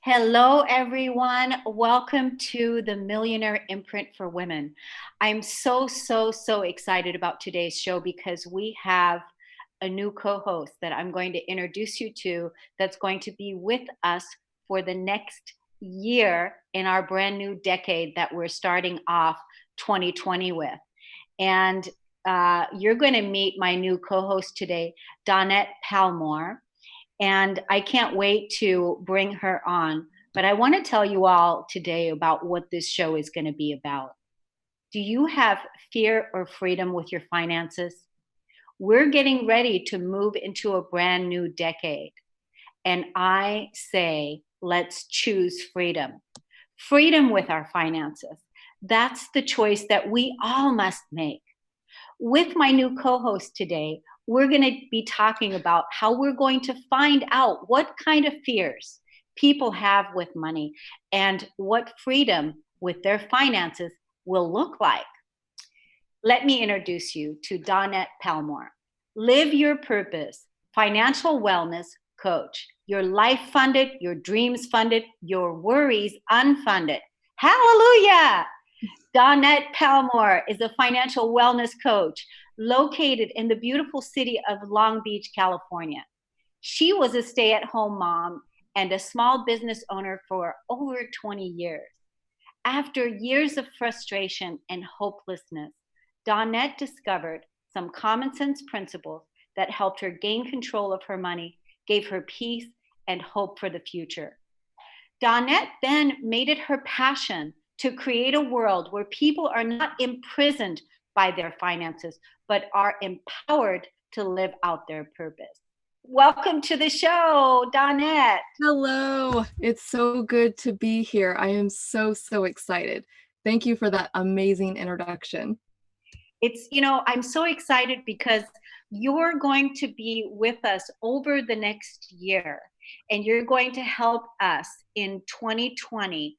Hello, everyone. Welcome to the Millionaire Imprint for Women. I'm so excited about today's show because we have a new co host that I'm going to introduce you to that's going to be with us for the next year in our brand new decade that we're starting off 2020 with. And you're going to meet my new co host today, Dawnette Palmore. And I can't wait to bring her on. But I want to tell you all today about what this show is going to be about. Do you have fear or freedom with your finances? We're getting ready to move into a brand new decade. And I say, let's choose freedom. Freedom with our finances. That's the choice that we all must make. With my new co host today, we're going to be talking about how we're going to find out what kind of fears people have with money and what freedom with their finances will look like. Let me introduce you to Dawnette Palmore. Live your purpose, financial wellness coach. Your life funded, your dreams funded, your worries unfunded. Hallelujah! Dawnette Palmore is a financial wellness coach located in the beautiful city of Long Beach, California. She was a stay-at-home mom and a small business owner for over 20 years. After years of frustration and hopelessness, Dawnette discovered some common sense principles that helped her gain control of her money, gave her peace and hope for the future. Dawnette then made it her passion to create a world where people are not imprisoned by their finances, but are empowered to live out their purpose. Welcome to the show, Dawnette. Hello, it's so good to be here. I am so excited. Thank you for that amazing introduction. I'm so excited because you're going to be with us over the next year, and you're going to help us in 2020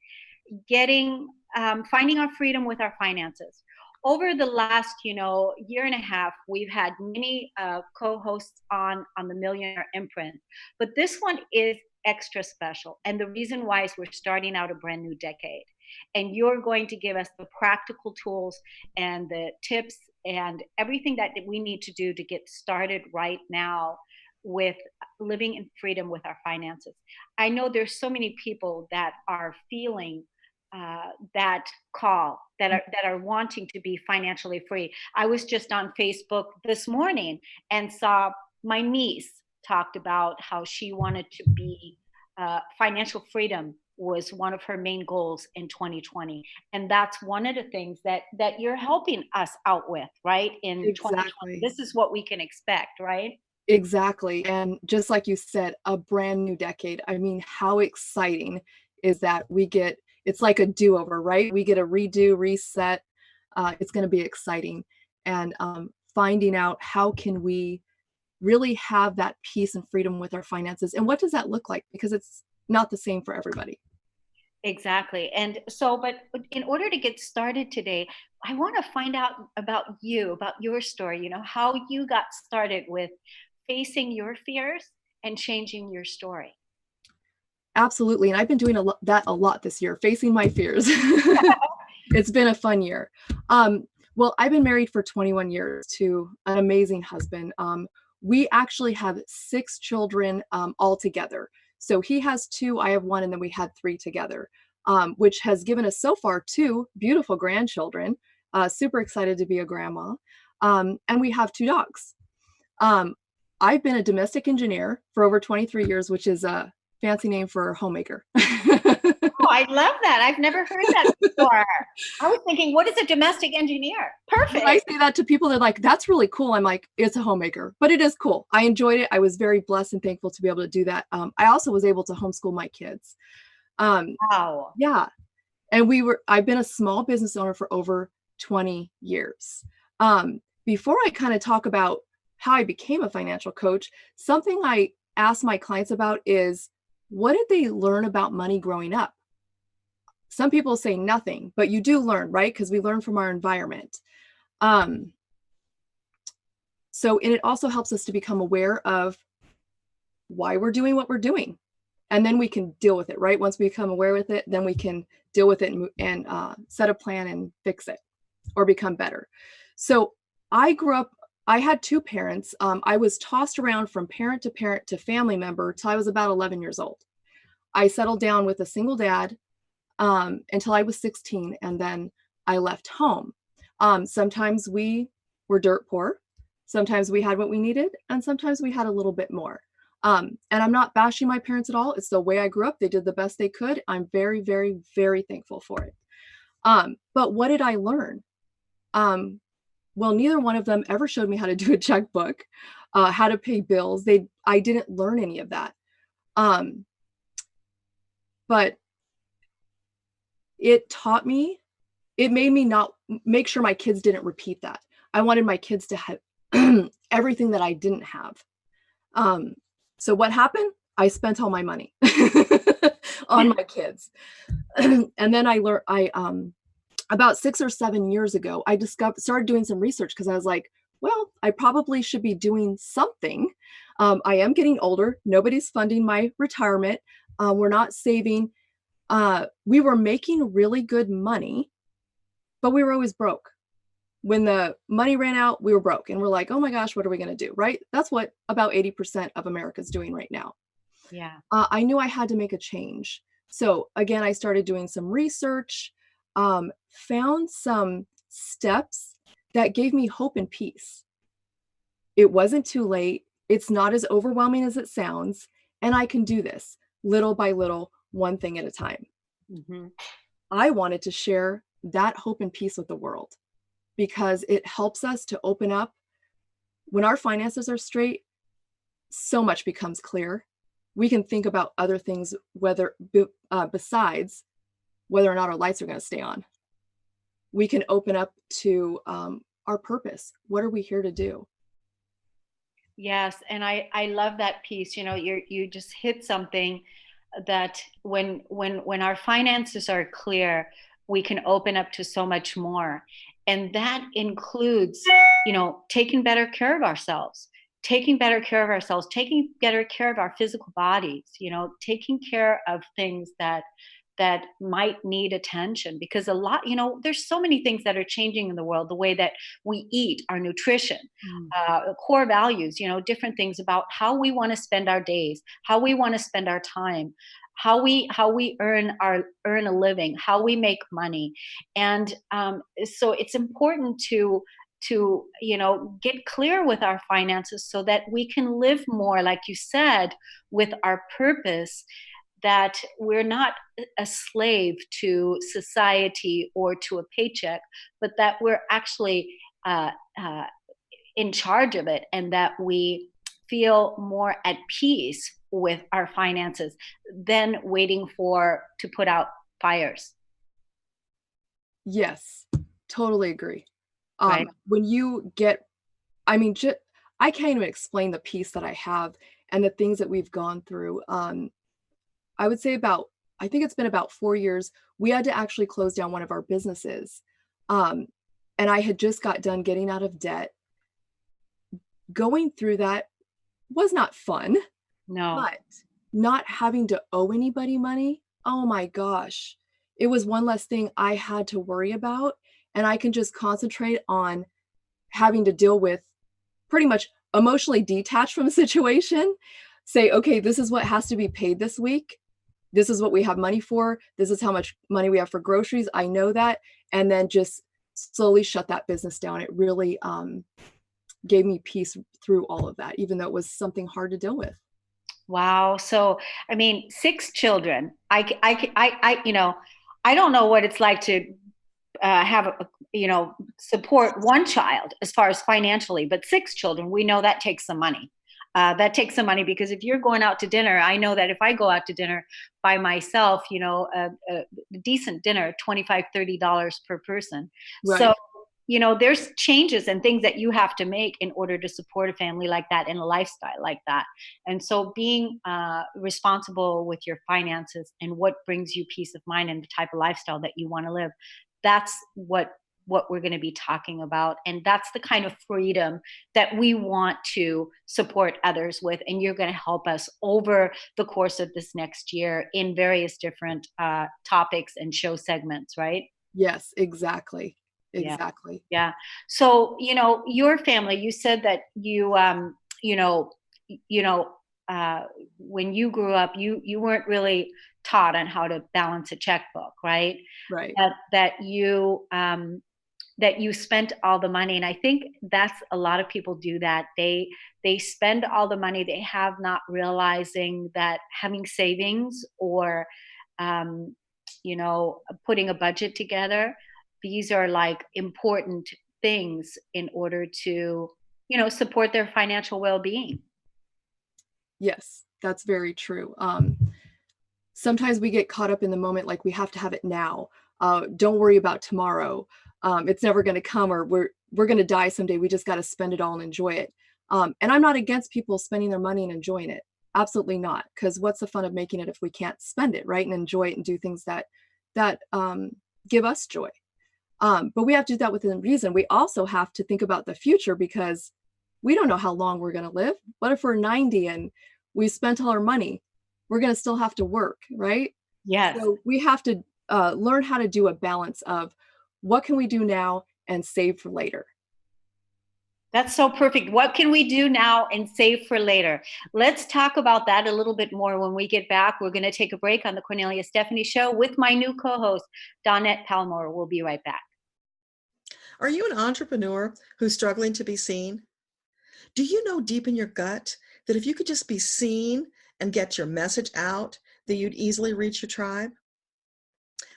finding our freedom with our finances. Over the last, year and a half, we've had many co-hosts on the Millionaire Imprint, but this one is extra special. And the reason why is we're starting out a brand new decade. And you're going to give us the practical tools and the tips and everything that we need to do to get started right now with living in freedom with our finances. I know there's so many people that are feeling that call, that are wanting to be financially free. I was just on Facebook this morning and saw my niece talked about how she wanted to be financial freedom was one of her main goals in 2020, and that's one of the things that you're helping us out with, right? In 2020, Exactly. this is what we can expect, right? Exactly. And just like you said, a brand new decade. I mean, how exciting is that it's like a do-over, right? We get a redo, reset. It's going to be exciting. And finding out how can we really have that peace and freedom with our finances. And what does that look like? Because it's not the same for everybody. Exactly. And so, but in order to get started today, I want to find out about you, about your story, how you got started with facing your fears and changing your story. Absolutely. And I've been doing that a lot this year, facing my fears. It's been a fun year. Well, I've been married for 21 years to an amazing husband. We actually have 6 children all together. So he has 2, I have 1, and then we had 3 together, which has given us so far 2 beautiful grandchildren. Super excited to be a grandma. And we have 2 dogs. I've been a domestic engineer for over 23 years, which is a fancy name for homemaker. Oh, I love that. I've never heard that before. I was thinking, what is a domestic engineer? Perfect. When I say that to people, they're like, that's really cool. I'm like, it's a homemaker, but it is cool. I enjoyed it. I was very blessed and thankful to be able to do that. I also was able to homeschool my kids. Wow. Yeah. And I've been a small business owner for over 20 years. Before I kind of talk about how I became a financial coach, something I ask my clients about is, what did they learn about money growing up? Some people say nothing, but you do learn, right? Because we learn from our environment. And it also helps us to become aware of why we're doing what we're doing. and then we can deal with it, right? Once we become aware with it, then we can deal with it and set a plan and fix it or become better. So I grew up, I had two parents. I was tossed around from parent to family member till I was about 11 years old. I settled down with a single dad until I was 16, and then I left home. Sometimes we were dirt poor. Sometimes we had what we needed, and sometimes we had a little bit more. And I'm not bashing my parents at all. It's the way I grew up. They did the best they could. I'm very, very, very thankful for it. But what did I learn? Well, neither one of them ever showed me how to do a checkbook, how to pay bills. I didn't learn any of that. But it taught me, it made me not make sure my kids didn't repeat that. I wanted my kids to have everything that I didn't have. So what happened? I spent all my money on my kids. And then I learned, about 6 or 7 years ago, I started doing some research because I was like, well, I probably should be doing something. I am getting older. Nobody's funding my retirement. We're not saving. We were making really good money, but we were always broke. When the money ran out, we were broke. And we're like, oh my gosh, what are we going to do? Right? That's what about 80% of America is doing right now. Yeah. I knew I had to make a change. So again, I started doing some research, found some steps that gave me hope and peace. It wasn't too late. It's not as overwhelming as it sounds. And I can do this little by little, one thing at a time. Mm-hmm. I wanted to share that hope and peace with the world because it helps us to open up. When our finances are straight, so much becomes clear. We can think about other things, besides whether or not our lights are going to stay on. We can open up to our purpose. What are we here to do? Yes, and I love that piece. You just hit something that when our finances are clear, we can open up to so much more. And that includes, taking better care of ourselves, taking better care of ourselves, taking better care of our physical bodies, taking care of things that might need attention, because a lot, there's so many things that are changing in the world, the way that we eat, our nutrition, core values, different things about how we want to spend our days, how we want to spend our time, how we earn a living, how we make money. And so it's important to get clear with our finances so that we can live more, like you said, with our purpose, that we're not a slave to society or to a paycheck, but that we're actually in charge of it, and that we feel more at peace with our finances than waiting to put out fires. Yes, totally agree. Right. When you get, I can't even explain the peace that I have and the things that we've gone through. I would say I think it's been about 4 years. We had to actually close down one of our businesses. And I had just got done getting out of debt. Going through that was not fun. No. But not having to owe anybody money, oh my gosh. It was one less thing I had to worry about. And I can just concentrate on having to deal with pretty much emotionally detached from the situation. Say, okay, this is what has to be paid this week. This is what we have money for. This is how much money we have for groceries. I know that. And then just slowly shut that business down. It really gave me peace through all of that, even though it was something hard to deal with. Wow. So, 6 children. I don't know what it's like to have, support one child as far as financially, but 6 children, we know that takes some money. That takes some money, because if you're going out to dinner, I know that if I go out to dinner by myself, a decent dinner, $25, $30 per person. Right. So, there's changes and things that you have to make in order to support a family like that and a lifestyle like that. And so being responsible with your finances and what brings you peace of mind and the type of lifestyle that you want to live, that's what what we're going to be talking about. And that's the kind of freedom that we want to support others with. And you're going to help us over the course of this next year in various different topics and show segments, right? Yes, exactly. Yeah. Exactly. Yeah. So, your family, you said that you know, you know, when you grew up, you weren't really taught on how to balance a checkbook, right? Right. That you spent all the money, and I think that's a lot of people do that. They spend all the money they have, not realizing that having savings or um, putting a budget together, these are like important things in order to support their financial well-being. Yes, that's very true. Sometimes we get caught up in the moment, like we have to have it now. Don't worry about tomorrow. It's never going to come, or we're going to die someday. We just got to spend it all and enjoy it. And I'm not against people spending their money and enjoying it. Absolutely not. Because what's the fun of making it if we can't spend it, right? And enjoy it and do things that give us joy. But we have to do that within reason. We also have to think about the future, because we don't know how long we're going to live. What if we're 90 and we spent all our money? We're going to still have to work, right? Yes. So we have to learn how to do a balance of what can we do now and save for later. That's so perfect. What can we do now and save for later? Let's talk about that a little bit more when we get back. We're going to take a break on the Kornelia Stephanie Show with my new co-host, Dawnette Palmore. We'll be right back. Are you an entrepreneur who's struggling to be seen? Do you know deep in your gut that if you could just be seen and get your message out, that you'd easily reach your tribe?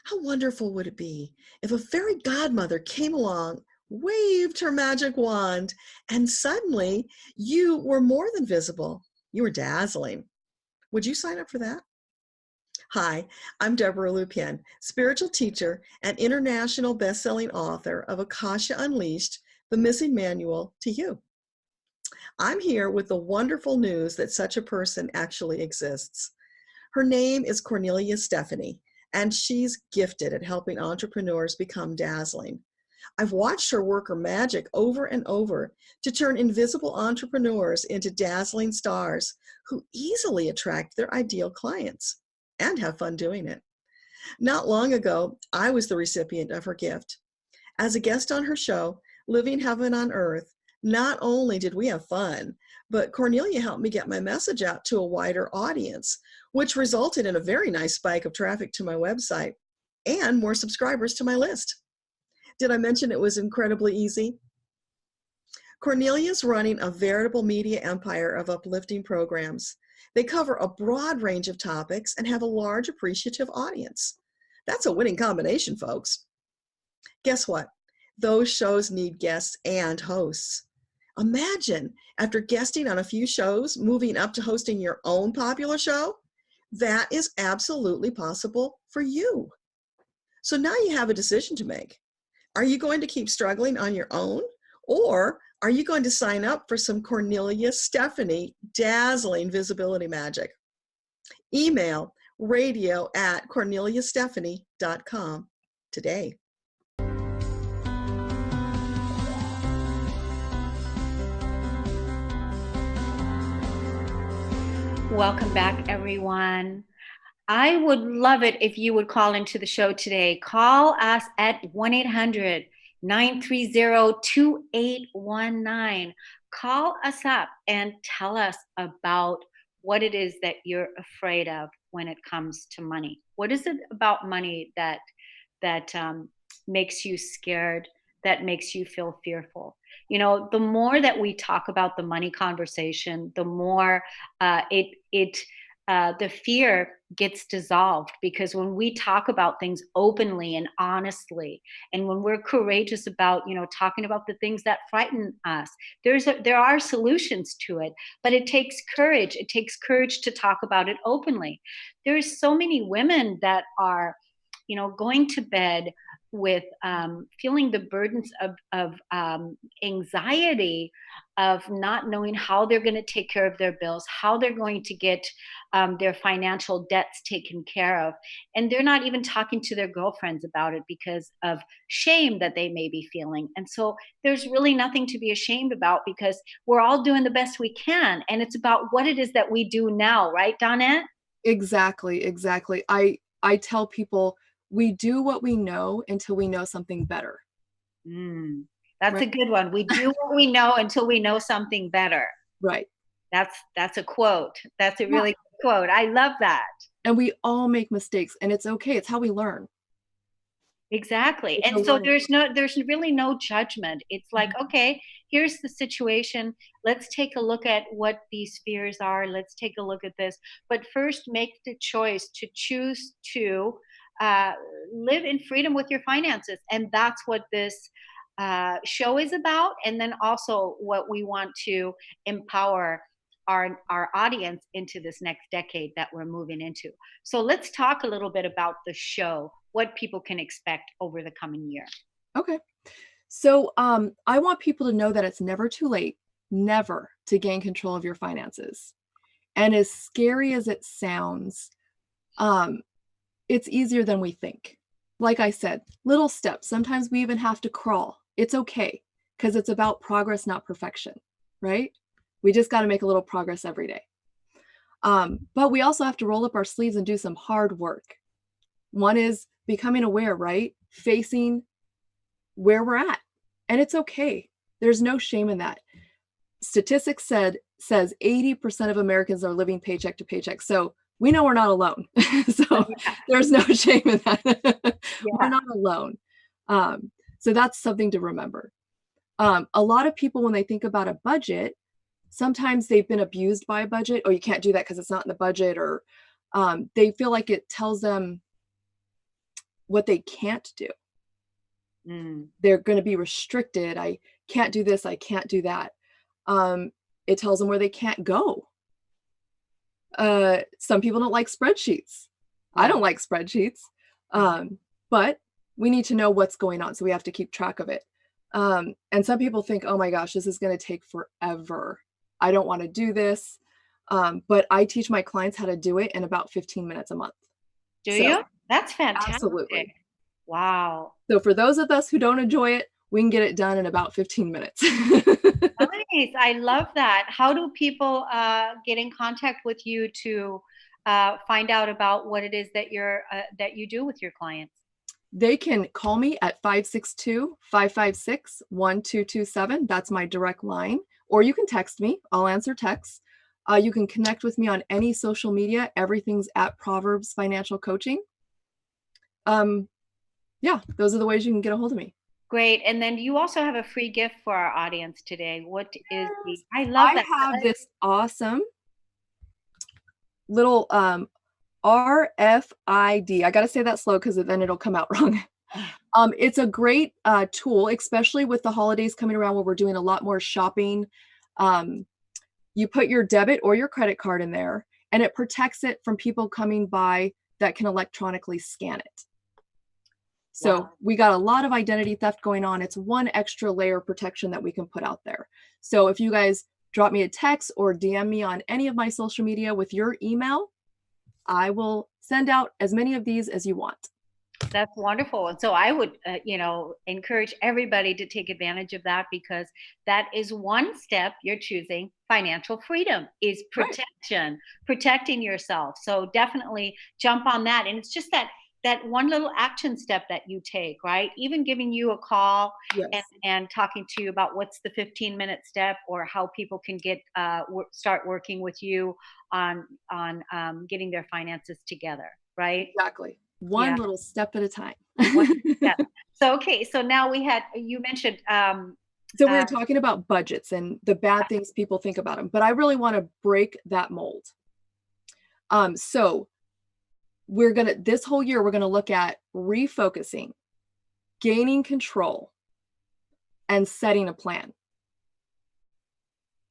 How wonderful would it be if a fairy godmother came along, waved her magic wand, and suddenly you were more than visible? You were dazzling. Would you sign up for that? Hi, I'm Deborah Lupien, spiritual teacher and international best-selling author of Akasha Unleashed, The Missing Manual to You. I'm here with the wonderful news that such a person actually exists. Her name is Kornelia Stephanie, and she's gifted at helping entrepreneurs become dazzling. I've watched her work her magic over and over to turn invisible entrepreneurs into dazzling stars who easily attract their ideal clients and have fun doing it. Not long ago, I was the recipient of her gift. As a guest on her show, Living Heaven on Earth, not only did we have fun, but Kornelia helped me get my message out to a wider audience, which resulted in a very nice spike of traffic to my website and more subscribers to my list. Did I mention it was incredibly easy? Kornelia's running a veritable media empire of uplifting programs. They cover a broad range of topics and have a large appreciative audience. That's a winning combination, folks. Guess what? Those shows need guests and hosts. Imagine, after guesting on a few shows, moving up to hosting your own popular show. That is absolutely possible for you. So now you have a decision to make. Are you going to keep struggling on your own, or are you going to sign up for some Kornelia Stephanie dazzling visibility magic? Email radio@korneliastephanie.com today. Welcome back, everyone. I would love it if you would call into the show today. Call us at 1-800-930-2819. Call us up and tell us about what it is that you're afraid of when it comes to money. What is it about money that makes you scared, that makes you feel fearful? The more that we talk about the money conversation, the more the fear gets dissolved, because when we talk about things openly and honestly, and when we're courageous about talking about the things that frighten us, there are solutions to it, but it takes courage. It takes courage to talk about it openly. There's so many women that are going to bed feeling the burdens of anxiety of not knowing how they're going to take care of their bills, how they're going to get their financial debts taken care of. And they're not even talking to their girlfriends about it because of shame that they may be feeling. And so there's really nothing to be ashamed about, because we're all doing the best we can. And it's about what it is that we do now, right, Dawnette? Exactly, exactly. I tell people we do what we know until we know something better. Mm, that's Right. a good one. We do what we know until we know something better. Right. That's a quote. That's a Yeah. really good quote. I love that. And we all make mistakes, and it's okay. It's how we learn. Exactly. It's a And so learning. there's really no judgment. It's like, Mhm. okay, here's the situation. Let's take a look at what these fears are. Let's take a look at this. But first, make the choice to choose to uh, live in freedom with your finances. And that's what this show is about. And then also what we want to empower our audience into this next decade that we're moving into. So let's talk a little bit about the show, what people can expect over the coming year. Okay. So I want people to know that it's never too late, never, to gain control of your finances. And as scary as it sounds, um, it's easier than we think. Like I said, little steps. Sometimes we even have to crawl. It's okay, because it's about progress, not perfection, right? We just got to make a little progress every day. But we also have to roll up our sleeves and do some hard work. One is becoming aware, right? Facing where we're at. And it's okay. There's no shame in that. Statistics says 80% of Americans are living paycheck to paycheck. So we know we're not alone. So there's no shame in that. We're Yeah. not alone. So that's something to remember. A lot of people, when they think about a budget, sometimes they've been abused by a budget. Oh, you can't do that because it's not in the budget, or they feel like it tells them what they can't do. Mm. They're going to be restricted. I can't do this. I can't do that. It tells them where they can't go. Some people don't like spreadsheets. I don't like spreadsheets. But we need to know what's going on. So we have to keep track of it. And some people think, oh my gosh, this is going to take forever. I don't want to do this. But I teach my clients how to do it in about 15 minutes a month. Do So, you? That's fantastic. absolutely. Wow. So for those of us who don't enjoy it, we can get it done in about 15 minutes. Nice. I love that. How do people get in contact with you to find out about what it is that that you do with your clients? They can call me at 562-556-1227. That's my direct line. Or you can text me. I'll answer texts. You can connect with me on any social media. Everything's at Proverbs Financial Coaching. Yeah, those are the ways you can get a hold of me. Great. And then you also have a free gift for our audience today. What is the, Yes. I love I that. have this awesome little RFID. I got to say that slow because then it'll come out wrong. It's a great tool, especially with the holidays coming around where we're doing a lot more shopping. You put your debit or your credit card in there, and it protects it from people coming by that can electronically scan it. So Wow. we got a lot of identity theft going on. It's one extra layer of protection that we can put out there. So if you guys drop me a text or DM me on any of my social media with your email, I will send out as many of these as you want. That's wonderful. And so I would, encourage everybody to take advantage of that, because that is one step you're choosing. Financial freedom is protection, protecting yourself. So definitely jump on that. And it's just that one little action step that you take, right? Even giving you a call Yes. and talking to you about what's the 15-minute step, or how people can get start working with you on getting their finances together, right? Exactly. One little step at a time. One step. So okay, so now you mentioned So we were talking about budgets and the bad things people think about them, but I really want to break that mold. So this whole year, we're going to look at refocusing, gaining control, and setting a plan.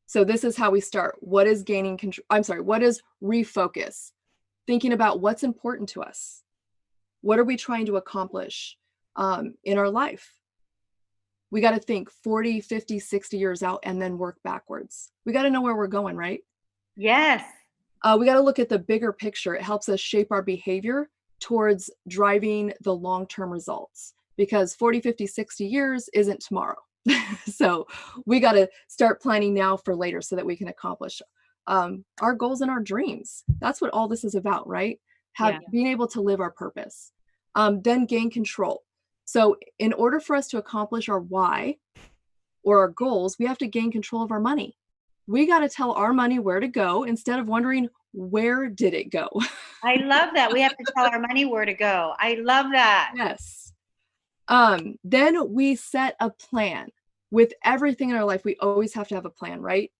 So this is how we start. What is gaining control? I'm sorry, what is refocus? Thinking about what's important to us. What are we trying to accomplish? in our life. We got to think 40, 50, 60 years out and then work backwards. We got to know where we're going, right? Yes. We got to look at the bigger picture. It helps us shape our behavior towards driving the long-term results, because 40, 50, 60 years isn't tomorrow. So we got to start planning now for later so that we can accomplish our goals and our dreams. That's what all this is about, right? Being able to live our purpose. Then gain control. So in order for us to accomplish our why or our goals, we have to gain control of our money. We got to tell our money where to go instead of wondering, where did it go? I love that. We have to tell our money where to go. I love that. Yes. Then we set a plan. With everything in our life, we always have to have a plan, right?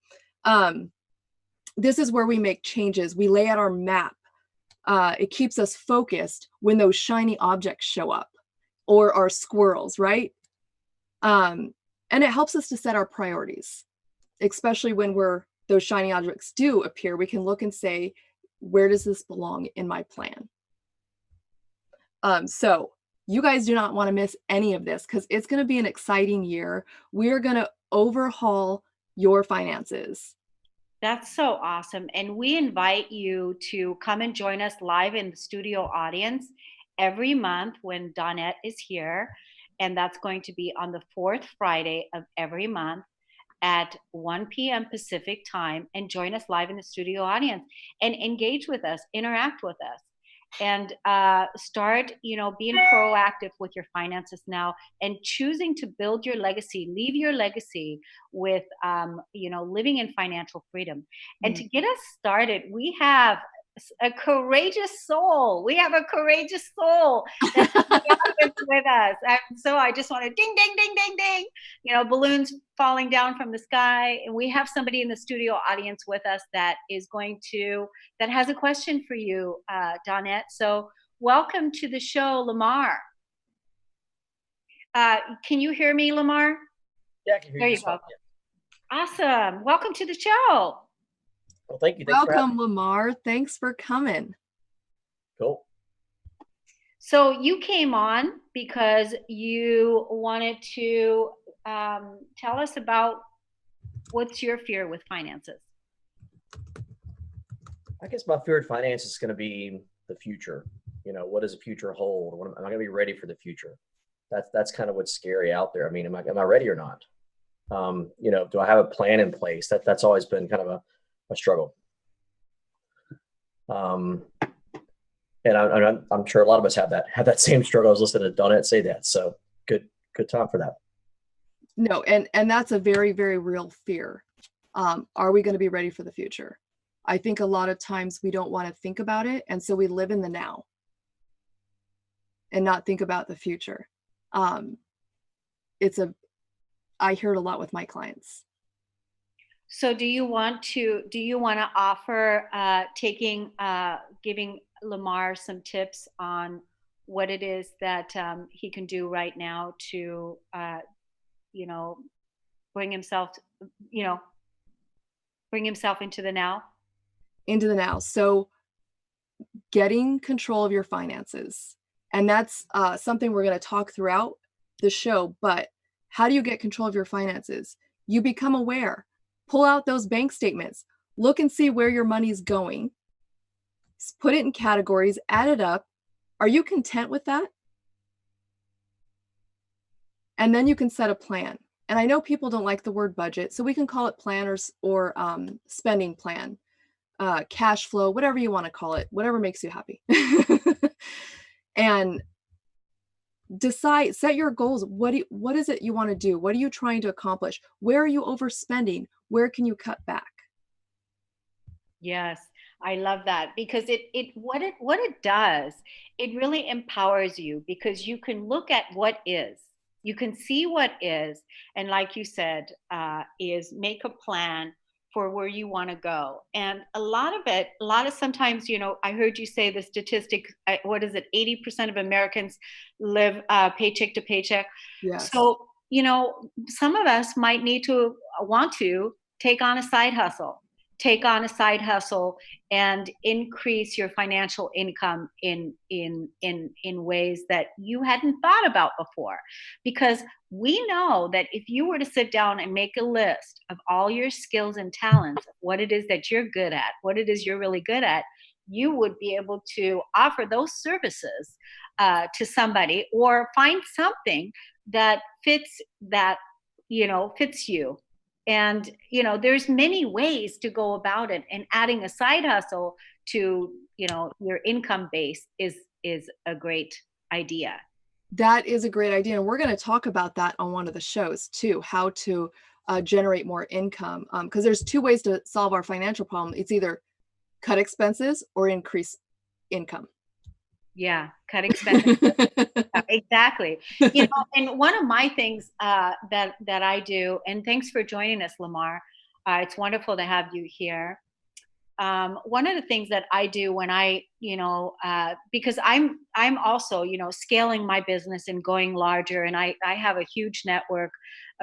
This is where we make changes. We lay out our map. It keeps us focused when those shiny objects show up, or our squirrels, right? And it helps us to set our priorities, especially when those shiny objects do appear. We can look and say, where does this belong in my plan? So you guys do not want to miss any of this, because it's going to be an exciting year. We're going to overhaul your finances. That's so awesome. And we invite you to come and join us live in the studio audience every month when Dawnette is here. And that's going to be on the fourth Friday of every month at 1 p.m. Pacific time. And join us live in the studio audience and engage with us, interact with us. And start, being proactive with your finances now, and choosing to build your legacy, leave your legacy with, living in financial freedom. And to get us started, we have a courageous soul. We have a courageous soul that's with us. And so I just want to ding, ding, ding, ding, ding, balloons falling down from the sky. And we have somebody in the studio audience with us that has a question for you, Dawnette. So welcome to the show, Lamar. Can you hear me, Lamar? Yeah, I can hear you. There you go. Yeah. Awesome. Welcome to the show. Well, thank you. Welcome, Lamar. Thanks for coming. Cool. So you came on because you wanted to tell us about what's your fear with finances. I guess my fear of finance is going to be the future. What does the future hold? Am I going to be ready for the future? That's kind of what's scary out there. I mean, am I ready or not? Do I have a plan in place? That's always been kind of a struggle. And I'm sure a lot of us have that same struggle. I was listening to Dawnette say that. So good time for that. No, and that's a very, very real fear. Are we going to be ready for the future? I think a lot of times we don't want to think about it. And so we live in the now and not think about the future. I hear it a lot with my clients. So do you want to offer giving Lamar some tips on what it is that he can do right now to bring himself into the now? Into the now. So getting control of your finances. And that's something we're going to talk throughout the show. But how do you get control of your finances? You become aware. Pull out those bank statements. Look and see where your money's going. Put it in categories. Add it up. Are you content with that? And then you can set a plan. And I know people don't like the word budget, so we can call it plan or spending plan, cash flow, whatever you want to call it, whatever makes you happy. And decide, set your goals. What is it you want to do? What are you trying to accomplish? Where are you overspending? Where can you cut back? Yes, I love that, because what it does, it really empowers you, because you can look at what is. You can see what is, and like you said, is make a plan for where you want to go. And a lot of sometimes, I heard you say the statistic, what is it? 80% of Americans live paycheck to paycheck. Yes. So, some of us might want to take on a side hustle, take on a side hustle and increase your financial income in ways that you hadn't thought about before. Because we know that if you were to sit down and make a list of all your skills and talents, what it is that you're good at, what it is you're really good at, you would be able to offer those services to somebody, or find something that fits fits you. And there's many ways to go about it, and adding a side hustle to your income base is a great idea. That is a great idea. And we're going to talk about that on one of the shows too, how to generate more income. Because there's two ways to solve our financial problem. It's either cut expenses or increase income. Yeah, cut expenses. Exactly. And one of my things that I do, and thanks for joining us, Lamar. It's wonderful to have you here. One of the things that I do when I, because I'm also, scaling my business and going larger, and I have a huge network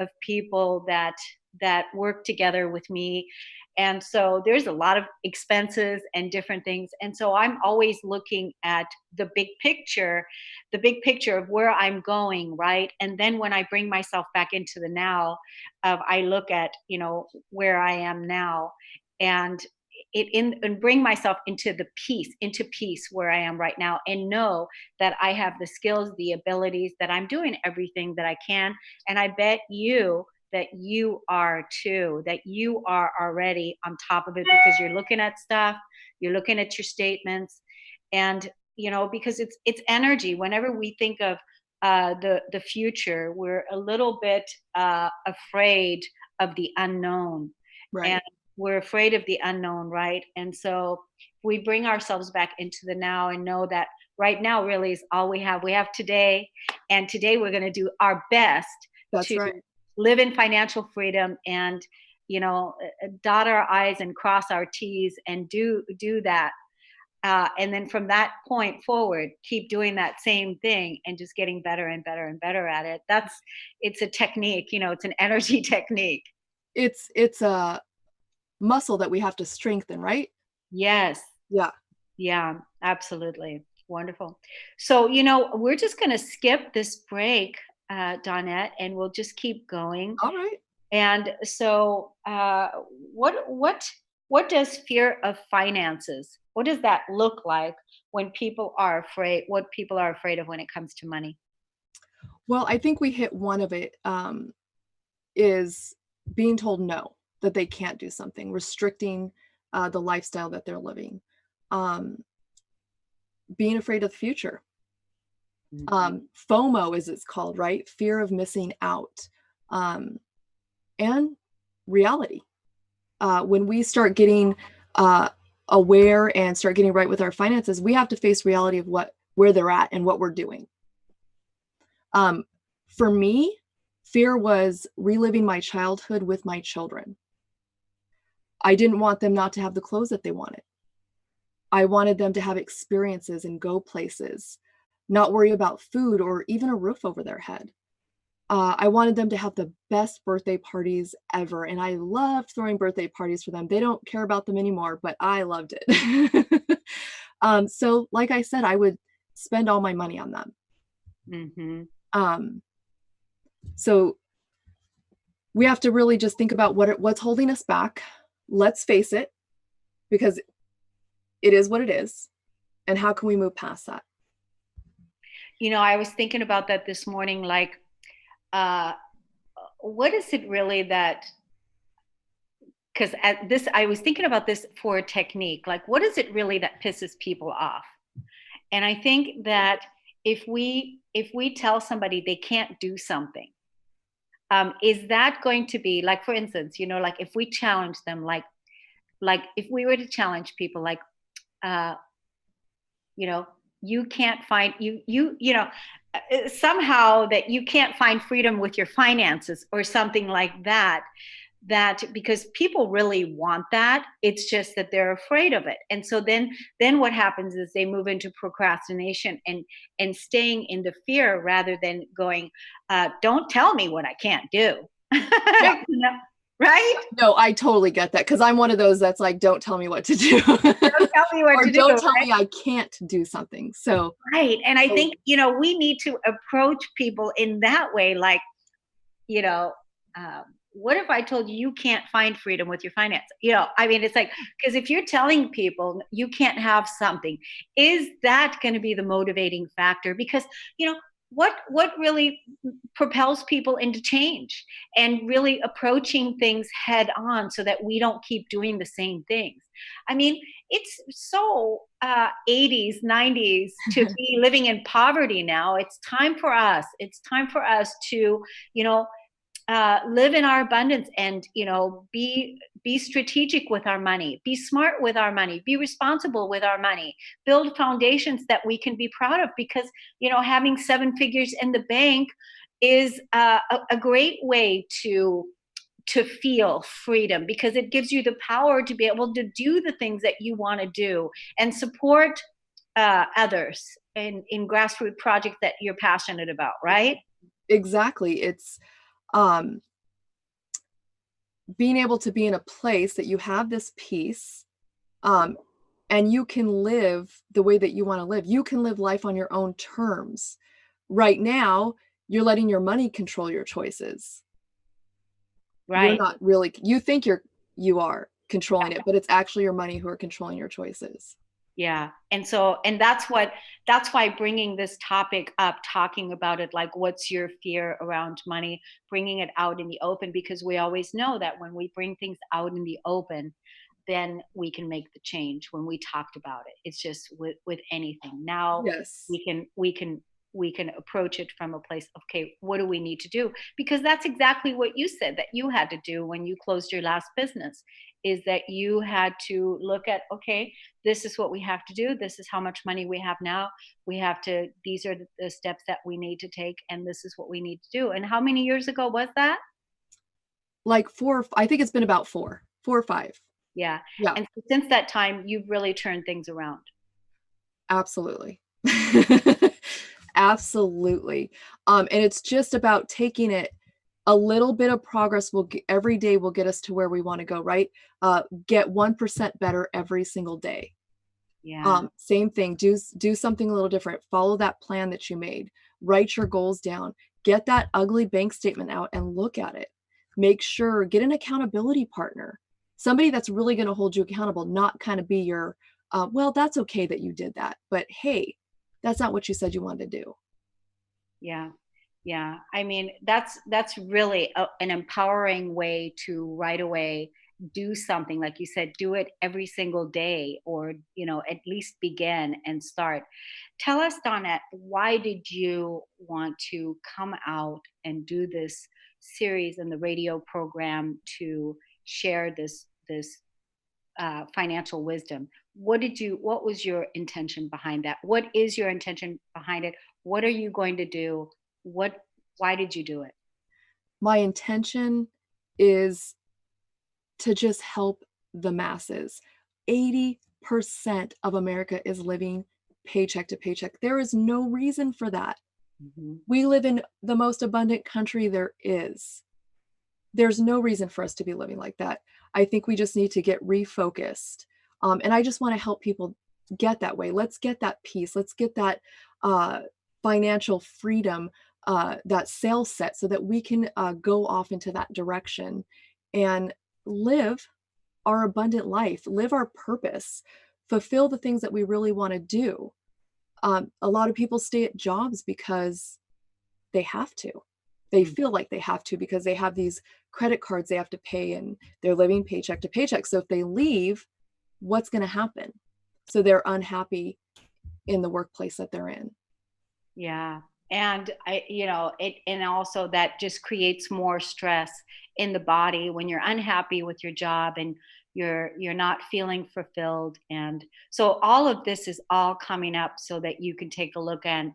of people that work together with me. And so there's a lot of expenses and different things. And so I'm always looking at the big picture of where I'm going, right? And then when I bring myself back into the now, I look at, where I am now, and and bring myself into peace where I am right now, and know that I have the skills, the abilities, that I'm doing everything that I can. And I bet you that you are too, that you are already on top of it, because you're looking at stuff, you're looking at your statements, and because it's energy. Whenever we think of the future, we're a little bit afraid of the unknown. Right. And we're afraid of the unknown, right? And so we bring ourselves back into the now and know that right now really is all we have. We have today, and today we're going to do our best That's to right. live in financial freedom, and dot our I's and cross our T's, and do that. And then from that point forward, keep doing that same thing and just getting better and better and better at it. It's a technique, it's an energy technique. It's a muscle that we have to strengthen, right? Yes. Yeah, Absolutely. Wonderful. So, we're just going to skip this break, Dawnette, and we'll just keep going. all right. And so, what does fear of finances, what does that look like when people are afraid, what people are afraid of when it comes to money? Well, I think we hit one of it, is being told no, that they can't do something, restricting the lifestyle that they're living, being afraid of the future. FOMO, as it's called, right? Fear of missing out, and reality. When we start getting aware and start getting right with our finances, we have to face reality of where they're at and what we're doing. For me, fear was reliving my childhood with my children. I didn't want them not to have the clothes that they wanted. I wanted them to have experiences and go places, not worry about food or even a roof over their head. I wanted them to have the best birthday parties ever. And I loved throwing birthday parties for them. They don't care about them anymore, but I loved it. So like I said, I would spend all my money on them. Mm-hmm. So we have to really just think about what's holding us back. Let's face it, because it is what it is. And how can we move past that? I was thinking about that this morning, like, what is it really that, because I was thinking about this for a technique, like, what is it really that pisses people off? And I think that if we tell somebody they can't do something, is that going to be, like, for instance, like, if we challenge them, like if we were to challenge people, like, you can't find somehow that you can't find freedom with your finances, or something like that, because people really want that, it's just that they're afraid of it. And so then what happens is they move into procrastination and staying in the fear, rather than going, don't tell me what I can't do. Yeah. right? No, I totally get that, because I'm one of those that's like, don't tell me what to do. Don't tell me what Or to do. don't tell Right? me I can't do something. So, Right. And I so think, we need to approach people in that way. Like, you know, what if I told you you can't find freedom with your finance? I mean, it's like, because if you're telling people you can't have something, is that going to be the motivating factor? Because, what really propels people into change and really approaching things head on so that we don't keep doing the same things. I mean, it's so 80s, 90s to be living in poverty now. It's time for us. It's time for us to, you know, live in our abundance and be strategic with our money, be smart with our money, be responsible with our money, build foundations that we can be proud of, because having 7 figures in the bank is a great way to feel freedom, because it gives you the power to be able to do the things that you want to do and support others in grassroots projects that you're passionate about, right? exactly. It's um, being able to be in a place that you have this peace, and you can live the way that you want to live. You can live life on your own terms. Right now, you're letting your money control your choices. You're Right. not really, you think you are controlling it, but it's actually your money who are controlling your choices. Yeah. And that's why bringing this topic up, talking about it, like what's your fear around money, bringing it out in the open, because we always know that when we bring things out in the open, then we can make the change. When we talked about it, it's just with anything. Now Yes. we can approach it from a place of, okay, what do we need to do? Because that's exactly what you said that you had to do when you closed your last business, is that you had to look at, okay, this is what we have to do, this is how much money we have now, these are the steps that we need to take, and this is what we need to do. And how many years ago was that? Like I think it's been about 4 or 5. Yeah. Yeah, And since that time, you've really turned things around. absolutely. Absolutely. And it's just about taking it. A little bit of progress every day will get us to where we want to go, right? Get 1% better every single day. Yeah. Same thing. Do something a little different. Follow that plan that you made. Write your goals down. Get that ugly bank statement out and look at it. Make sure, get an accountability partner. Somebody that's really going to hold you accountable, not kind of be your, well, that's okay that you did that, but hey, that's not what you said you wanted to do. Yeah. Yeah. I mean, that's really an empowering way to right away do something. Like you said, do it every single day, or, at least begin and start. Tell us, Dawnette, why did you want to come out and do this series in the radio program to share this financial wisdom? What was your intention behind that? What is your intention behind it? What are you going to do? Why did you do it? My intention is to just help the masses. 80% of America is living paycheck to paycheck. There is no reason for that. Mm-hmm. We live in the most abundant country there is. There's no reason for us to be living like that. I think we just need to get refocused. And I just want to help people get that way. Let's get that peace. Let's get that financial freedom, that sail set, so that we can go off into that direction and live our abundant life, live our purpose, fulfill the things that we really want to do. A lot of people stay at jobs because they have to. They feel like they have to, because they have these credit cards they have to pay, and they're living paycheck to paycheck. So if they leave, what's going to happen? So they're unhappy in the workplace that they're in. Yeah. And and also that just creates more stress in the body when you're unhappy with your job and you're not feeling fulfilled. And so all of this is all coming up so that you can take a look and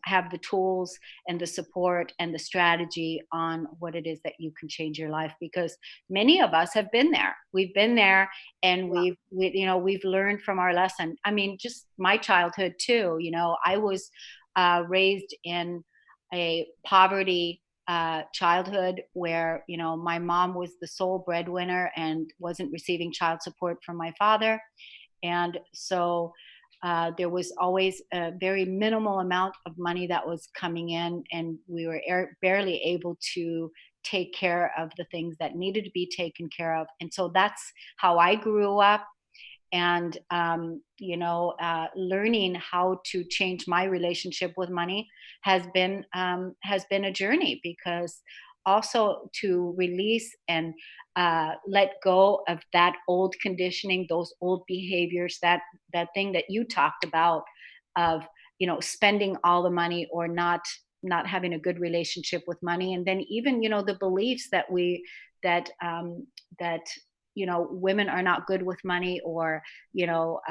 have the tools and the support and the strategy on what it is that you can change your life, because many of us have been there. We've been there, and we've learned from our lesson. I mean, just my childhood too. I was raised in a poverty childhood where, you know, my mom was the sole breadwinner and wasn't receiving child support from my father. And so there was always a very minimal amount of money that was coming in, and we were barely able to take care of the things that needed to be taken care of. And so that's how I grew up. And you know, learning how to change my relationship with money has been a journey, because also to release and let go of that old conditioning, those old behaviors, that thing that you talked about, of, you know, spending all the money or not having a good relationship with money. And then even, you know, the beliefs that that that you know, women are not good with money, or, you know,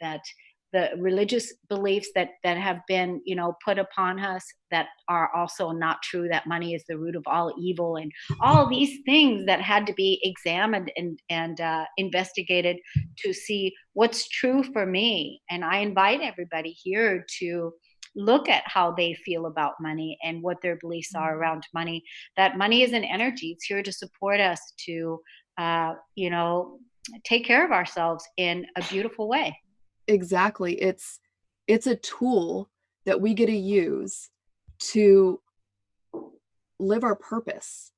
that the religious beliefs that have been, you know, put upon us, that are also not true, that money is the root of all evil, and all these things that had to be examined and investigated to see what's true for me. And I invite everybody here to look at how they feel about money and what their beliefs are around money, that money is an energy. It's here to support us to you know, take care of ourselves in a beautiful way. Exactly. It's a tool that we get to use to live our purpose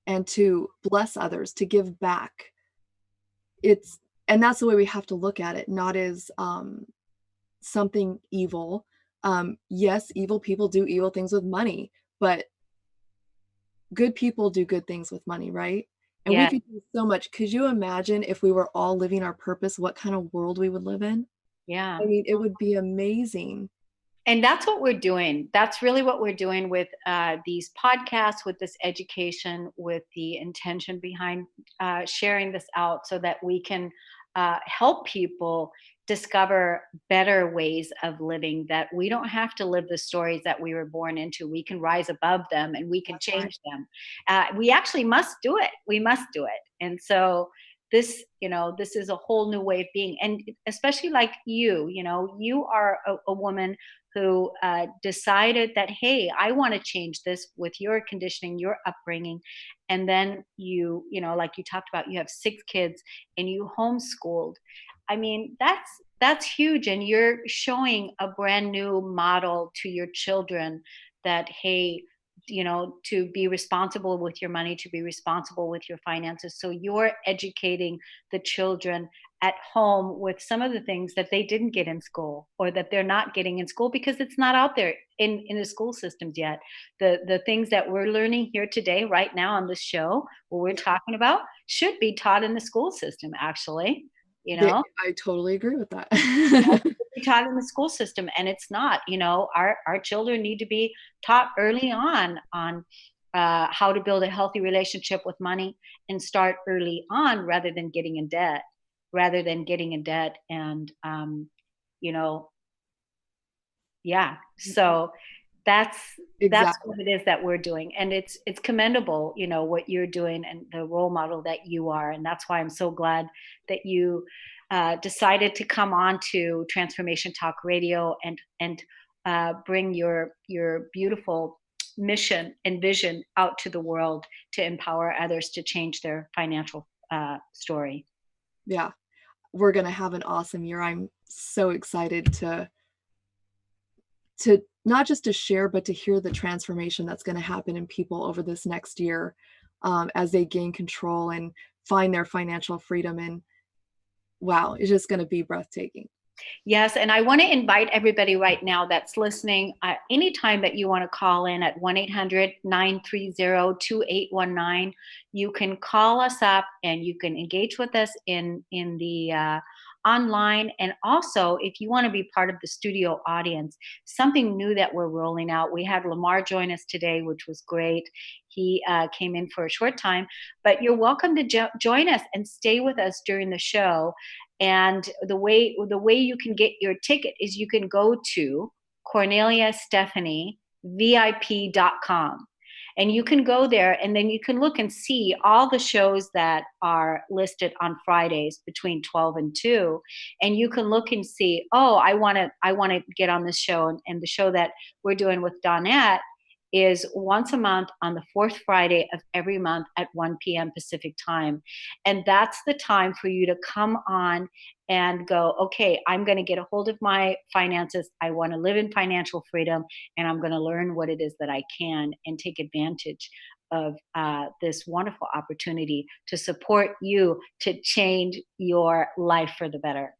and to bless others, to give back. And that's the way we have to look at it, not as something evil. Yes, evil people do evil things with money, but good people do good things with money, right? And we Yeah. could do so much. Could you imagine if we were all living our purpose, what kind of world we would live in? Yeah. I mean, it would be amazing. And that's what we're doing. That's really what we're doing with these podcasts, with this education, with the intention behind sharing this out, so that we can help people discover better ways of living, that we don't have to live the stories that we were born into. We can rise above them, and we can That's right. change them. We actually must do it. We must do it. And so this, you know, this is a whole new way of being. And especially like you know, you are a woman who decided that, hey, I want to change this with your conditioning, your upbringing. And then you know, like you talked about, you have 6 kids and you homeschooled. I mean, that's huge. And you're showing a brand new model to your children that, hey, you know, to be responsible with your money, to be responsible with your finances. So you're educating the children at home with some of the things that they didn't get in school, or that they're not getting in school because it's not out there in the school systems yet. The things that we're learning here today, right now on this show, what we're talking about, should be taught in the school system, actually, you know. I totally agree with that. Be taught in the school system, and it's not. You know, our children need to be taught early on how to build a healthy relationship with money, and start early on, rather than getting in debt, and you know, yeah. So that's Exactly. what it is that we're doing, and it's commendable, you know, what you're doing and the role model that you are. And that's why I'm so glad that you decided to come on to Transformation Talk Radio, and bring your beautiful mission and vision out to the world, to empower others to change their financial story. Yeah. We're going to have an awesome year. I'm so excited to not just to share, but to hear the transformation that's going to happen in people over this next year, as they gain control and find their financial freedom. And wow, it's just going to be breathtaking. Yes, and I want to invite everybody right now that's listening, anytime that you want to call in at 1-800-930-2819. You can call us up and you can engage with us in the online. And also, if you want to be part of the studio audience, something new that we're rolling out. We had Lamar join us today, which was great. He came in for a short time, but you're welcome to join us and stay with us during the show. And the way you can get your ticket is you can go to CorneliaStephanieVIP.com. And you can go there, and then you can look and see all the shows that are listed on Fridays between 12 and 2. And you can look and see, oh, I want to get on this show. And the show that we're doing with Dawnette is once a month on the fourth Friday of every month at 1 p.m. Pacific time. And that's the time for you to come on and go, okay, I'm going to get a hold of my finances. I want to live in financial freedom, and I'm going to learn what it is that I can and take advantage of this wonderful opportunity to support you to change your life for the better.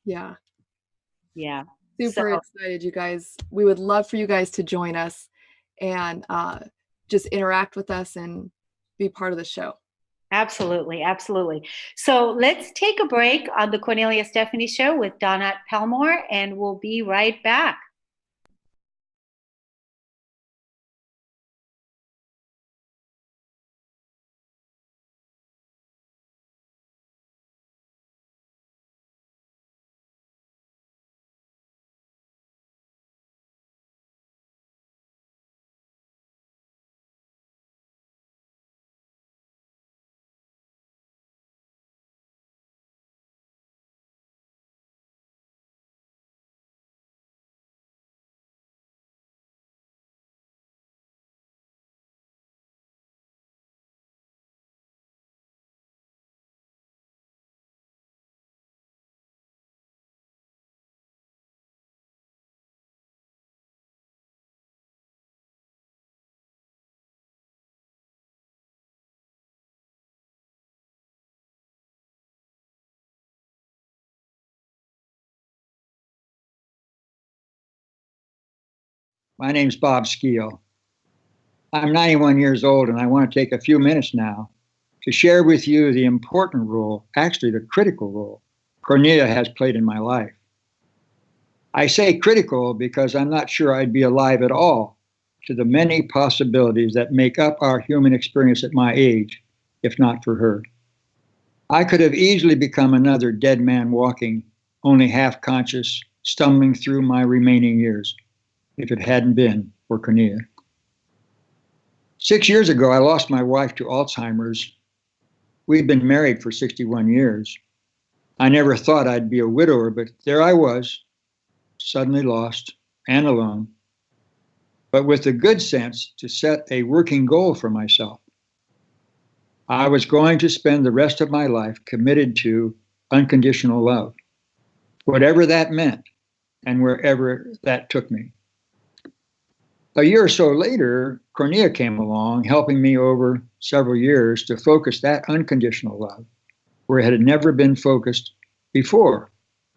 Yeah. Yeah. Super excited, you guys. We would love for you guys to join us and just interact with us and be part of the show. Absolutely. Absolutely. So let's take a break on the Kornelia Stephanie Show with Dawnette Palmore, and we'll be right back. My name's Bob Skeel. I'm 91 years old, and I want to take a few minutes now to share with you the important role, actually the critical role, Kornelia has played in my life. I say critical because I'm not sure I'd be alive at all to the many possibilities that make up our human experience at my age, if not for her. I could have easily become another dead man walking, only half conscious, stumbling through my remaining years, if it hadn't been for Kornelia. 6 years ago, I lost my wife to Alzheimer's. We'd been married for 61 years. I never thought I'd be a widower, but there I was, suddenly lost and alone, but with the good sense to set a working goal for myself. I was going to spend the rest of my life committed to unconditional love, whatever that meant and wherever that took me. A year or so later, Kornelia came along, helping me over several years to focus that unconditional love where it had never been focused before,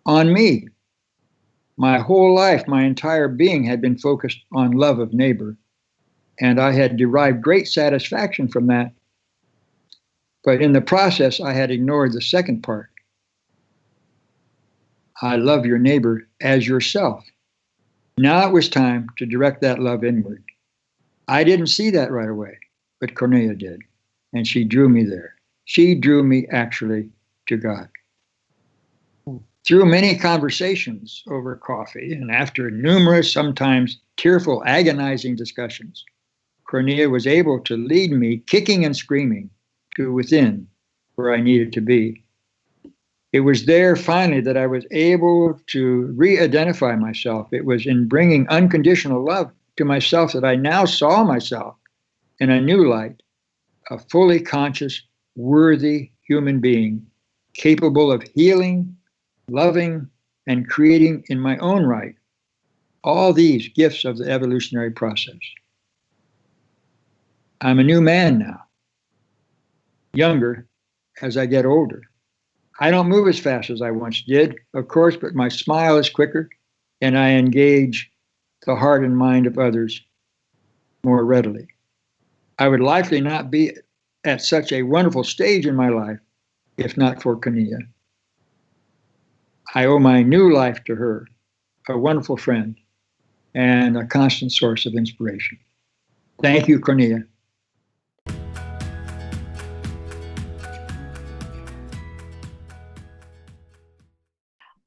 on me. My whole life, my entire being had been focused on love of neighbor, and I had derived great satisfaction from that. But in the process, I had ignored the second part. I love your neighbor as yourself. Now it was time to direct that love inward. I didn't see that right away, but Kornelia did, and she drew me there. She drew me actually to God. Through many conversations over coffee and after numerous, sometimes tearful, agonizing discussions, Kornelia was able to lead me, kicking and screaming, to within where I needed to be. It was there finally that I was able to re-identify myself. It was in bringing unconditional love to myself that I now saw myself in a new light, a fully conscious, worthy human being, capable of healing, loving, and creating in my own right all these gifts of the evolutionary process. I'm a new man now, younger as I get older. I don't move as fast as I once did, of course, but my smile is quicker, and I engage the heart and mind of others more readily. I would likely not be at such a wonderful stage in my life if not for Kornelia. I owe my new life to her, a wonderful friend, and a constant source of inspiration. Thank you, Kornelia.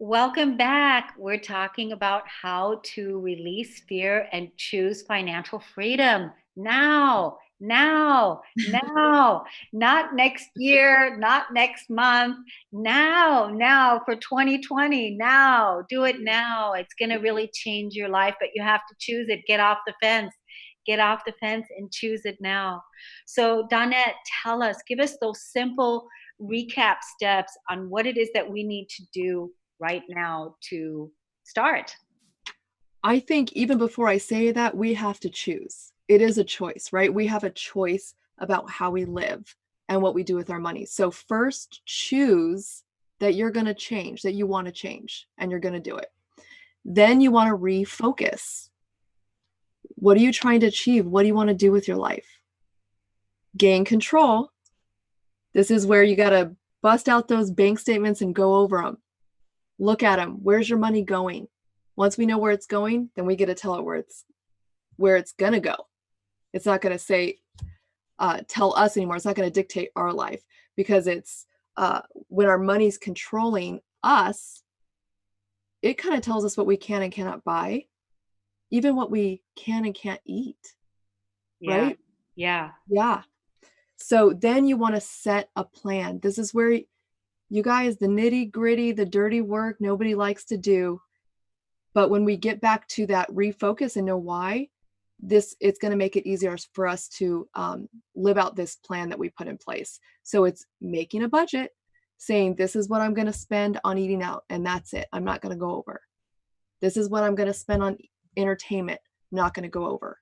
Welcome back. We're talking about how to release fear and choose financial freedom now, not next year, not next month, now for 2020, now. Do it now. It's going to really change your life, but you have to choose it. Get off the fence. Get off the fence and choose it now. So Dawnette, tell us, give us those simple recap steps on what it is that we need to do right now to start. I think even before I say that, we have to choose. It is a choice, right? We have a choice about how we live and what we do with our money. So first, choose that you're going to change, that you want to change, and you're going to do it. Then you want to refocus. What are you trying to achieve? What do you want to do with your life? Gain control. This is where you got to bust out those bank statements and go over them. Look at them. Where's your money going? Once we know where it's going, then we get to tell it where it's going to go. It's not going to say, tell us anymore. It's not going to dictate our life, because it's when our money's controlling us, it kind of tells us what we can and cannot buy, even what we can and can't eat. Yeah. Right? Yeah. Yeah. So then you want to set a plan. This is where you guys, the nitty gritty, the dirty work nobody likes to do. But when we get back to that refocus and know why, it's going to make it easier for us to live out this plan that we put in place. So it's making a budget, saying this is what I'm going to spend on eating out, and that's it. I'm not going to go over. This is what I'm going to spend on entertainment, not going to go over.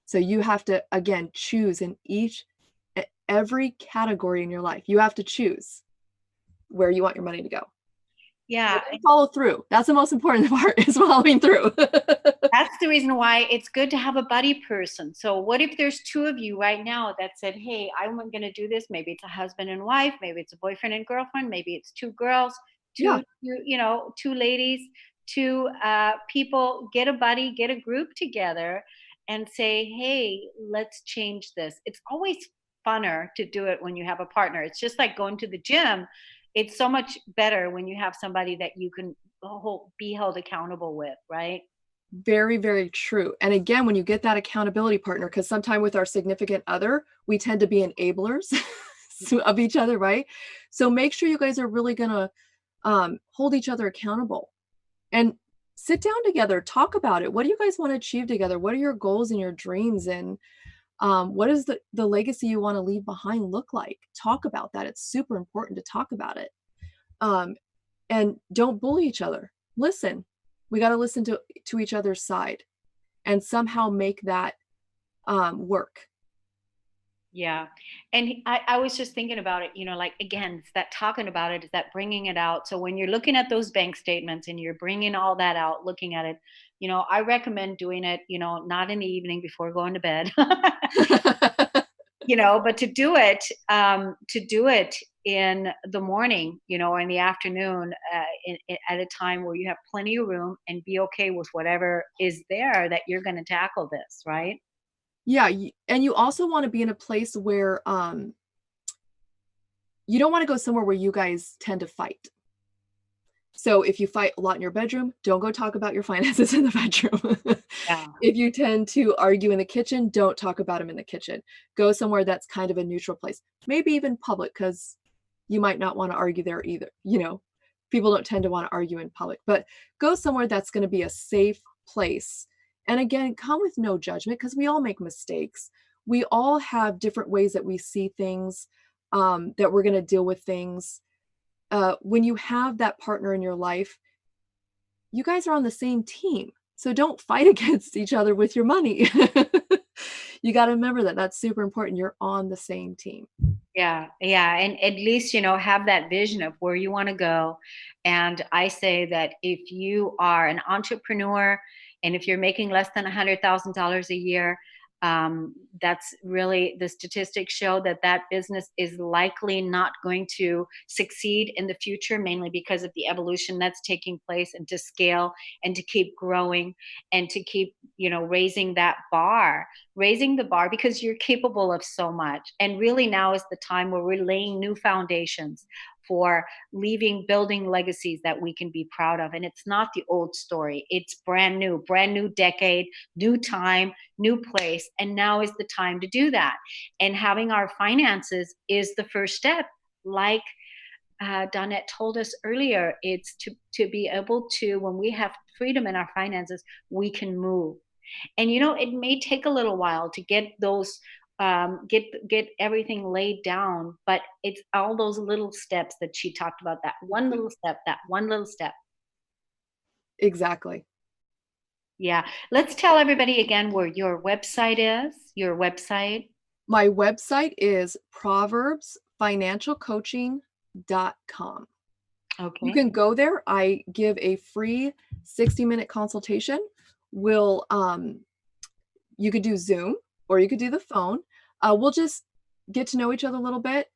So you have to, again, choose in every category in your life. You have to choose where you want your money to go. Yeah. And follow through. That's the most important part, is following through. That's the reason why it's good to have a buddy person. So what if there's two of you right now that said, hey, I'm going to do this. Maybe it's a husband and wife. Maybe it's a boyfriend and girlfriend. Maybe it's two girls, two ladies, two people. Get a buddy, get a group together and say, hey, let's change this. It's always funner to do it when you have a partner. It's just like going to the gym. It's so much better when you have somebody that you can be held accountable with, right? Very, very true. And again, when you get that accountability partner, because sometimes with our significant other, we tend to be enablers of each other, right? So make sure you guys are really going to hold each other accountable and sit down together, talk about it. What do you guys want to achieve together? What are your goals and your dreams? And what does the legacy you want to leave behind look like? Talk about that. It's super important to talk about it. And don't bully each other. Listen. We got to listen to each other's side and somehow make that work. Yeah. And I was just thinking about it, like, again, it's that talking about it, is that bringing it out. So when you're looking at those bank statements and you're bringing all that out, looking at it, I recommend doing it, not in the evening before going to bed, but to do it in the morning, or in the afternoon, at a time where you have plenty of room, and be okay with whatever is there that you're going to tackle this, right? Yeah. And you also want to be in a place where you don't want to go somewhere where you guys tend to fight. So if you fight a lot in your bedroom, don't go talk about your finances in the bedroom. Yeah. If you tend to argue in the kitchen, don't talk about them in the kitchen. Go somewhere that's kind of a neutral place, maybe even public, because you might not want to argue there either. People don't tend to want to argue in public, but go somewhere that's going to be a safe place. And again, come with no judgment, because we all make mistakes. We all have different ways that we see things, that we're going to deal with things. When you have that partner in your life, you guys are on the same team. So don't fight against each other with your money. You got to remember that that's super important. You're on the same team. Yeah. Yeah. And at least, have that vision of where you want to go. And I say that if you are an entrepreneur, and if you're making less than $100,000 a year, that's really, the statistics show that business is likely not going to succeed in the future, mainly because of the evolution that's taking place, and to scale and to keep growing and to keep, raising the bar, because you're capable of so much. And really now is the time where we're laying new foundations for building legacies that we can be proud of. And it's not the old story. It's brand new decade, new time, new place. And now is the time to do that. And having our finances is the first step. Like Dawnette told us earlier, it's to be able to, when we have freedom in our finances, we can move. And it may take a little while to get those get everything laid down, but it's all those little steps that she talked about, that one little step, that one little step. Exactly. Yeah. Let's tell everybody again where your website is. Your website. My website is proverbsfinancialcoaching.com. Okay. You can go there. I give a free 60-minute consultation. You could do Zoom or you could do the phone. We'll just get to know each other a little bit,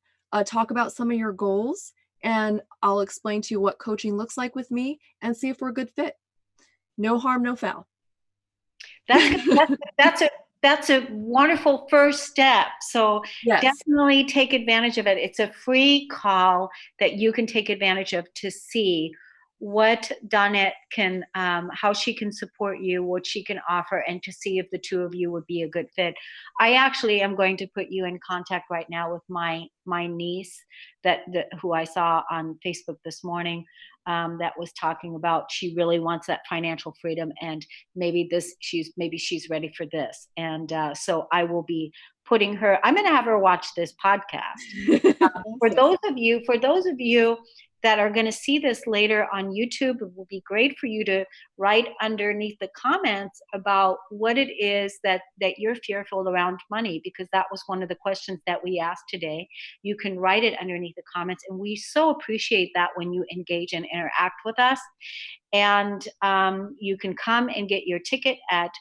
talk about some of your goals, and I'll explain to you what coaching looks like with me and see if we're a good fit. No harm, no foul. That's a wonderful first step. So Yes. definitely take advantage of it. It's a free call that you can take advantage of to see what Dawnette can, how she can support you, what she can offer, and to see if the two of you would be a good fit. I actually am going to put you in contact right now with my niece who I saw on Facebook this morning, that was talking about she really wants that financial freedom, and maybe she's ready for this. And so I will be putting her. I'm going to have her watch this podcast. For those of you that are going to see this later on YouTube, it will be great for you to write underneath the comments about what it is that you're fearful around money, because that was one of the questions that we asked today. You can write it underneath the comments, and we so appreciate that when you engage and interact with us. And you can come and get your ticket at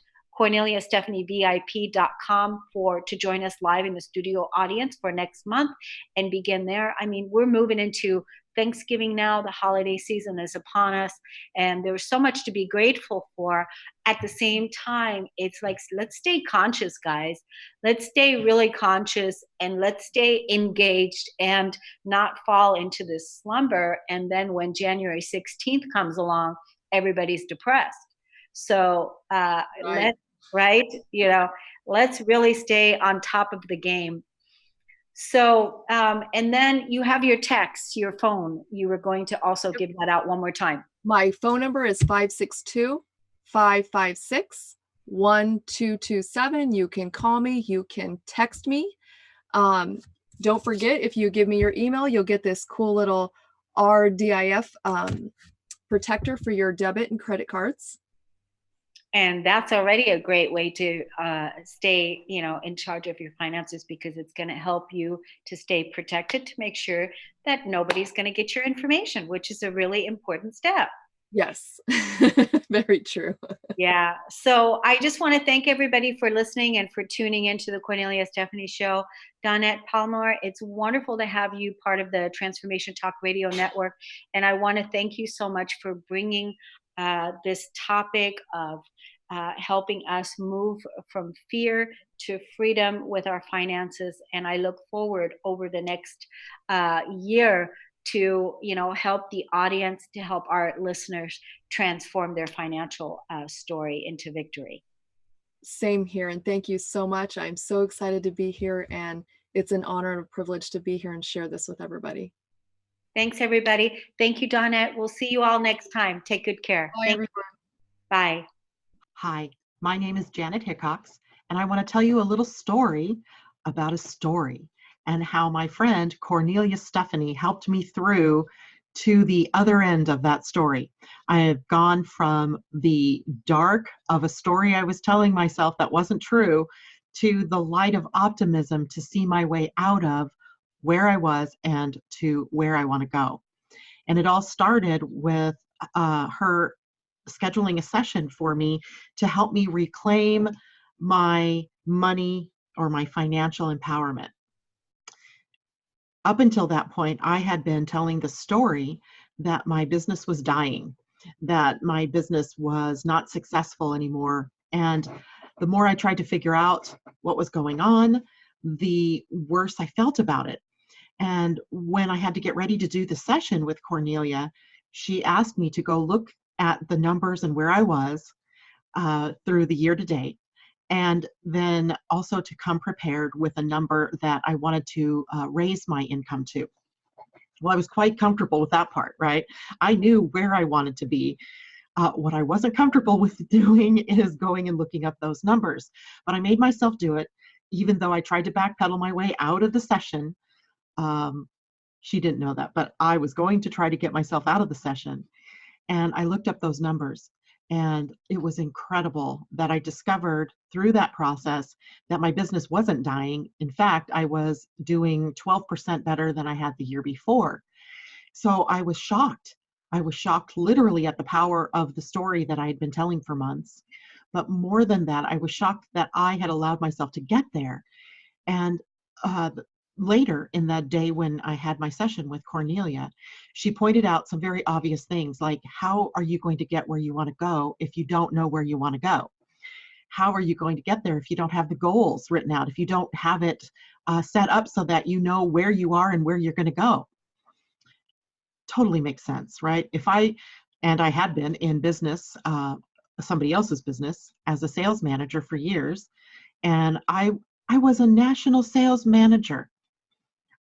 KorneliaStephanieVIP.com to join us live in the studio audience for next month and begin there. I mean, we're moving into Thanksgiving now. The holiday season is upon us, and there's so much to be grateful for. At the same time, it's like, let's stay conscious, guys. Let's stay really conscious, and let's stay engaged and not fall into this slumber. And then when January 16th comes along, everybody's depressed. So let's really stay on top of the game. So, and then you have your text, your phone. You were going to also give that out one more time. My phone number is 562-556-1227. You can call me. You can text me. Don't forget, if you give me your email, you'll get this cool little RDIF protector for your debit and credit cards. And that's already a great way to stay, in charge of your finances, because it's going to help you to stay protected, to make sure that nobody's going to get your information, which is a really important step. Yes, very true. Yeah. So I just want to thank everybody for listening and for tuning into the Kornelia Stephanie Show. Dawnette Palmore, it's wonderful to have you part of the Transformation Talk Radio Network. And I want to thank you so much for bringing this topic of helping us move from fear to freedom with our finances. And I look forward over the next year to help the audience, to help our listeners transform their financial story into victory. Same here, and thank you so much. I'm so excited to be here, and it's an honor and a privilege to be here and share this with everybody. Thanks, everybody. Thank you, Dawnette. We'll see you all next time. Take good care. Bye, everyone. Bye. Hi, my name is Janet Hickox, and I want to tell you a little story about a story, and how my friend Kornelia Stephanie helped me through to the other end of that story. I have gone from the dark of a story I was telling myself that wasn't true to the light of optimism to see my way out of where I was and to where I want to go. And it all started with her scheduling a session for me to help me reclaim my money or my financial empowerment. Up until that point, I had been telling the story that my business was dying, that my business was not successful anymore. And the more I tried to figure out what was going on, the worse I felt about it. And when I had to get ready to do the session with Kornelia, she asked me to go look at the numbers and where I was through the year to date. And then also to come prepared with a number that I wanted to raise my income to. Well, I was quite comfortable with that part, right? I knew where I wanted to be. What I wasn't comfortable with doing is going and looking up those numbers, but I made myself do it, even though I tried to backpedal my way out of the session. She didn't know that, but I was going to try to get myself out of the session. And I looked up those numbers, and it was incredible that I discovered through that process that my business wasn't dying. In fact, I was doing 12% better than I had the year before. So I was shocked. I was shocked literally at the power of the story that I had been telling for months. But more than that, I was shocked that I had allowed myself to get there. And later in that day when I had my session with Kornelia, she pointed out some very obvious things, like, how are you going to get where you want to go if you don't know where you want to go? How are you going to get there if you don't have the goals written out, if you don't have it set up so that you know where you are and where you're going to go? Totally makes sense, right? And I had been in business, somebody else's business, as a sales manager for years, and I was a national sales manager.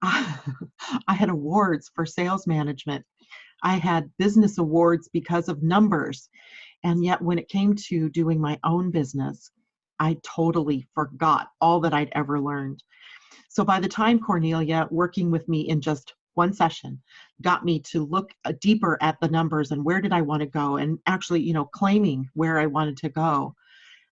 I had awards for sales management. I had business awards because of numbers. And yet when it came to doing my own business, I totally forgot all that I'd ever learned. So by the time Kornelia, working with me in just one session, got me to look deeper at the numbers and where did I want to go, and actually, claiming where I wanted to go,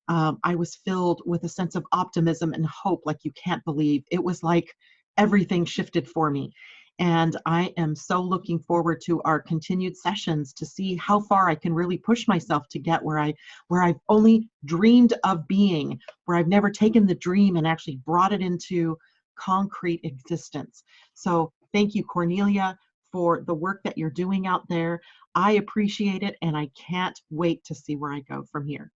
I was filled with a sense of optimism and hope like you can't believe. It was like everything shifted for me. And I am so looking forward to our continued sessions to see how far I can really push myself to get where I've only dreamed of being, where I've never taken the dream and actually brought it into concrete existence. So thank you, Kornelia, for the work that you're doing out there. I appreciate it, and I can't wait to see where I go from here.